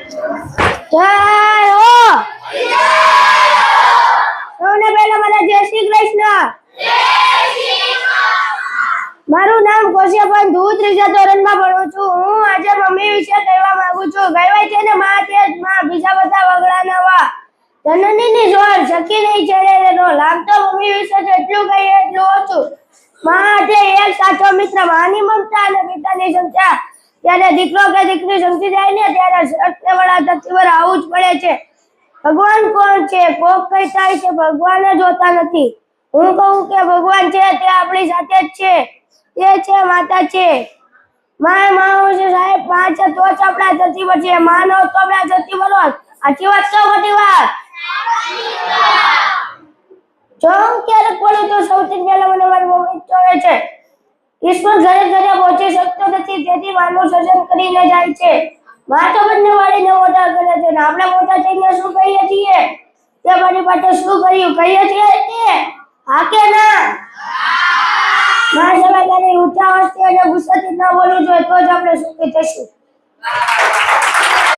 જય હો સૌને પહેલા મારા જય શ્રી કૃષ્ણ। મારું નામ કોશિયાપન ધૂ ત્રીજા ધોરણમાં ભણું છું। હું આજે મમ્મી વિશે કહેવા માંગુ છું। કહેવાય છે ને માં તે જ માં, બીજા બધા વગડા નવા, જનનીની જોર શકી નહીં ચડે નો લાગતો મમ્મી વિશે જેટલું કહીએ એટલું ઓછું। માં તે એક સાચો મિત્ર, માની મમતા અને પિતાની ક્ષમતા। ત્યારે દીકરો કે દીકરી સમજી જાય ને ત્યારે સત્યવાળા ધરતી પર આવું જ પડે છે। ભગવાન કોણ છે? કોક કહેતા છે ભગવાન જ હોતા નથી। હું કહું કે ભગવાન છે તે આપણી સાથે જ છે। તે છે માતા છે। માં છે સાહેબ, માં છે તો જ આપણા ધરતી પર છે। માં ન તો આપણા ધરતી પર હોત। સાચી વાત તો ખોટી વાત? જો હું ક્યારેક પડું તો સૌથી પહેલા મને મારી મમ્મી જ જોવે છે। ઈશ્વર ઘરે ઘરે પહોંચી શકતો નથી, તેથી માનું સર્જન કરીને જાય છે। માં તો બંને વાળીને મોટા કરે છે ને આપણે મોટા થઈને શું કહીએ છીએ? તે મારી પાસે શું કર્યું કહીએ છીએ કે હા કે ના? માં સમજદારી ઊંચા અવાજથી અને ગુસ્સાથી ન બોલવું જોઈએ, તો જ આપણે સુખી થઈશું।